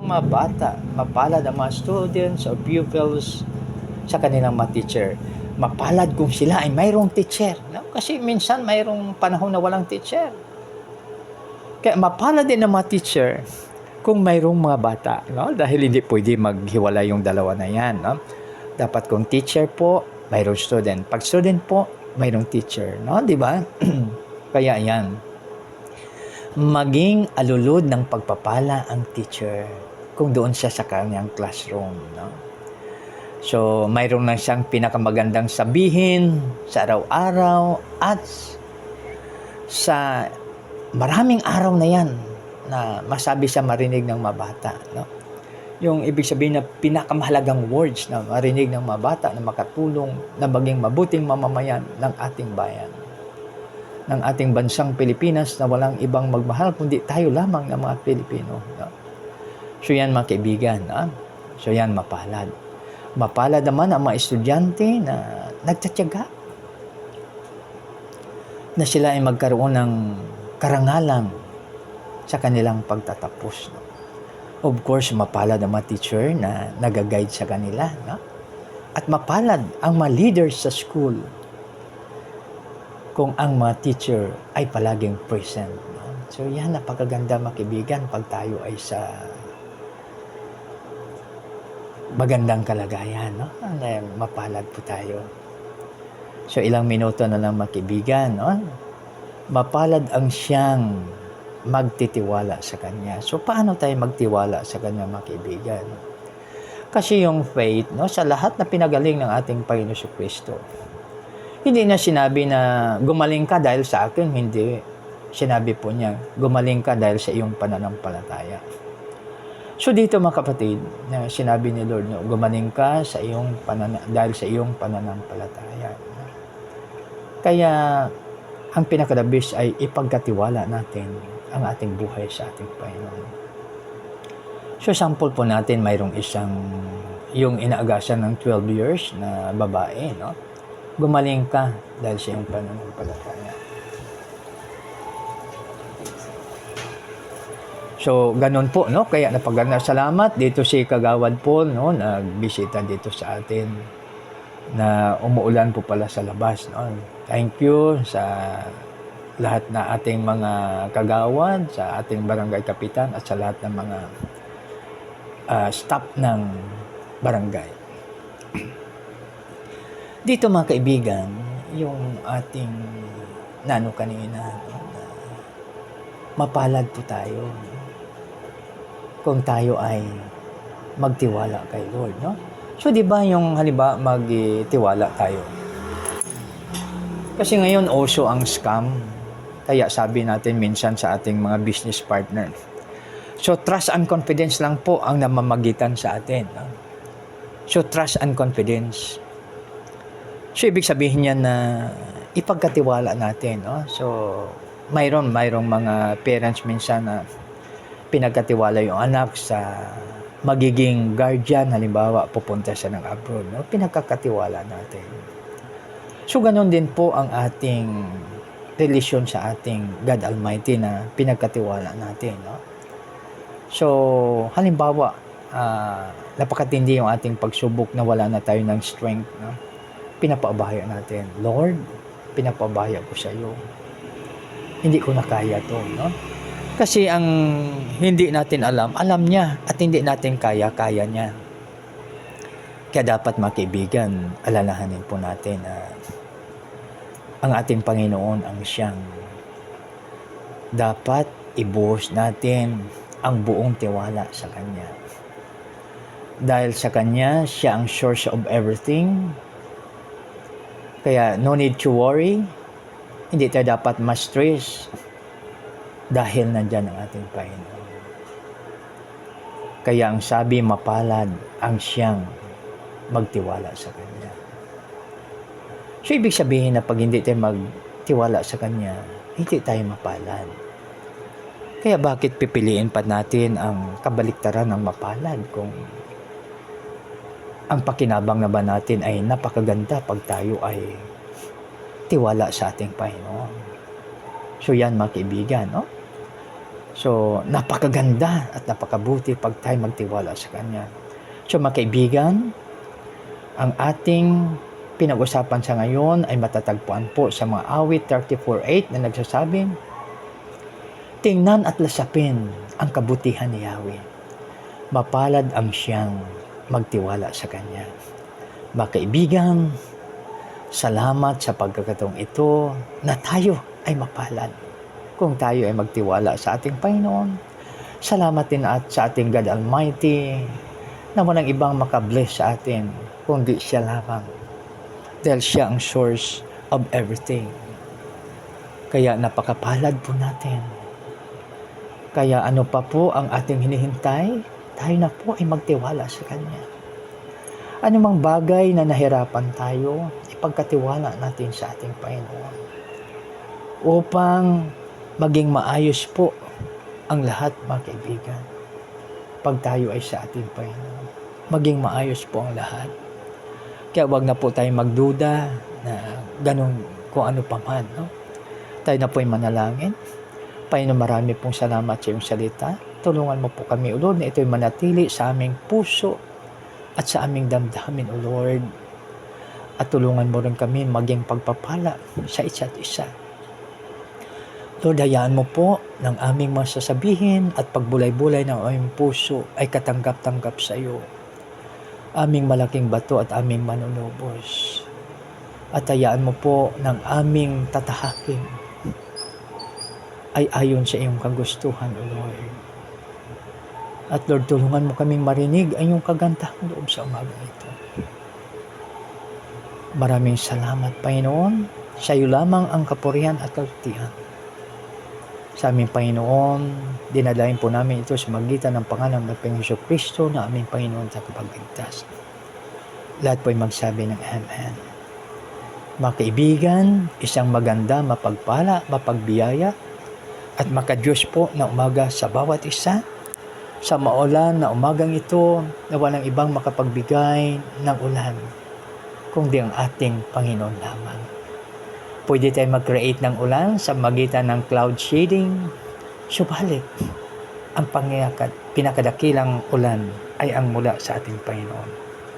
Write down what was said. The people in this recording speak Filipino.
Mga bata, mapalad ang mga students or pupils sa kanilang mga teacher. Mapalad kung sila ay mayroong teacher. No? Kasi minsan mayroong panahon na walang teacher. Kaya mapalad din ang mga teacher kung mayroong mga bata. No? Dahil hindi pwede maghiwalay yung dalawa na yan. No? Dapat kung teacher po, mayroong student. Pag student po, mayroong teacher. No? Di ba? Kaya yan. Maging alulod ng pagpapala ang teacher kung doon siya sa kanyang classroom. No? So, mayroon na siyang pinakamagandang sabihin sa araw-araw at sa maraming araw na yan na masabi siya marinig ng mga bata. No? Yung ibig sabihin na pinakamahalagang words na marinig ng mga bata na makatulong na maging mabuting mamamayan ng ating bayan, ng ating bansang Pilipinas na walang ibang magmahal kundi tayo lamang ng mga Pilipino. No? So yan mga kaibigan. No? So yan mapalad. Mapalad naman ang mga estudyante na nagtatyaga na sila ay magkaroon ng karangalan sa kanilang pagtatapos. No? Of course, mapalad ang mga teacher na nag-guide sa kanila. No? At mapalad ang mga leaders sa school kung ang mga teacher ay palaging present. No? So yan, napakaganda mga kaibigan pag tayo ay sa magandang kalagayan. No? Mapalad po tayo. So ilang minuto na lang mga kaibigan. No? Mapalad ang siyang magtitiwala sa Kanya. So paano tayo magtiwala sa Kanya mga kaibigan? Kasi yung faith, no, sa lahat na pinagaling ng ating Panginoon Kristo, hindi na sinabi na gumaling ka dahil sa akin, hindi. Sinabi po niya, gumaling ka dahil sa iyong pananampalataya. So dito mga kapatid, na sinabi ni Lord, no, gumaling ka sa iyong dahil sa iyong pananampalataya. Kaya ang pinakadabis ay ipagkatiwala natin ang ating buhay sa ating Panginoon. So sample po natin, mayroong yung inaagasan ng 12 years na babae, no? Gumaling ka dahil sa iyong pananampalataya. So, ganun po, no? Kaya salamat dito si Kagawad Paul, no? Nagbisita dito sa atin na umuulan po pala sa labas, no? Thank you sa lahat na ating mga kagawad, sa ating barangay kapitan at sa lahat ng mga staff ng barangay. Dito mga kaibigan, yung ating nano kanina, no? Mapalad po tayo kung tayo ay magtiwala kay Lord, no? So, di ba yung halimbawa magtiwala tayo? Kasi ngayon also ang scam. Kaya sabi natin minsan sa ating mga business partner. So, trust and confidence lang po ang namamagitan sa atin. No? So, trust and confidence. So, ibig sabihin niya na ipagkatiwala natin. No? So, mayroong mga parents minsan na pinagkatiwala yung anak sa magiging guardian, halimbawa pupunta siya ng abroad, no? Pinagkakatiwala natin. So ganoon din po ang ating relasyon sa ating God Almighty na pinagkatiwala natin, no? So halimbawa napakatindi yung ating pagsubok na wala na tayo ng strength, no? Pinapaabaya natin, Lord, pinapaabaya ko sa iyo, hindi ko na kaya to, no? Kasi ang hindi natin alam niya, at hindi natin kaya niya. Kaya dapat mga kaibigan, alalahanin po natin na ang ating Panginoon ang siyang dapat ibuhos natin ang buong tiwala sa Kanya. Dahil sa Kanya, siya ang source of everything. Kaya no need to worry, hindi tayo dapat ma-stress dahil nandyan ang ating Panginoon. Kaya ang sabi, mapalad ang siyang magtiwala sa Kanya. So, ibig sabihin na pag hindi tayo magtiwala sa Kanya, hindi tayo mapalad. Kaya bakit pipiliin pa natin ang kabaliktaran ng mapalad kung ang pakinabang naman natin ay napakaganda pag tayo ay tiwala sa ating Panginoon. So yan mga kaibigan, no? So, napakaganda at napakabuti pag tayo magtiwala sa Kanya. So, mga kaibigan, ang ating pinag-usapan sa ngayon ay matatagpuan po sa mga awit 34:8 na nagsasabing, tingnan at lasapin ang kabutihan ni Yahweh. Mapalad ang siyang magtiwala sa Kanya. Mga kaibigan, salamat sa pagkakataong ito na tayo ay mapalad kung tayo ay magtiwala sa ating Panginoon. Salamat din at sa ating God Almighty na walang ibang makabless sa atin kundi siya lamang. Dahil siya ang source of everything. Kaya napakapalad po natin. Kaya ano pa po ang ating hinihintay? Tayo na po ay magtiwala sa Kanya. Ano mang bagay na nahirapan tayo, ipagkatiwala natin sa ating Panginoon. Upang maging maayos po ang lahat, mga kaibigan. Pag tayo ay sa ating Panginoon, maging maayos po ang lahat. Kaya wag na po tayong magduda na ganun kung ano pa man. No? Tayo na po ay manalangin. Panginoon, marami pong salamat sa iyong salita. Tulungan mo po kami, O Lord, na ito'y manatili sa aming puso at sa aming damdamin, O Lord. At tulungan mo rin kami maging pagpapala sa isa't isa. Lord, hayaan mo po ng aming masasabihin at pagbulay-bulay ng aming puso ay katanggap-tanggap sa iyo. Aming malaking bato at aming manunubos. At hayaan mo po ng aming tatahakin ay ayon sa iyong kagustuhan, O Lord. At Lord, tulungan mo kaming marinig ang iyong kagandahang loob sa umaga ito. Maraming salamat, Panginoon. Sa iyo lamang ang kapurihan at kalutihan. Sa aming Panginoon, dinalain po namin ito sa magitan ng pangalan ng Panginoon Kristo na aming Panginoon sa kapagligtas. Lahat po ay magsabi ng Amen. Mga kaibigan, isang maganda, mapagpala, mapagbiyaya, at makadiyos po na umaga sa bawat isa. Sa maulan na umagang ito, na walang ibang makapagbigay ng ulan, kundi ang ating Panginoon lamang. Pwede tayo mag-create ng ulan sa magitan ng cloud shading. Subalit, ang pinakadakilang ulan ay ang mula sa ating Panginoon.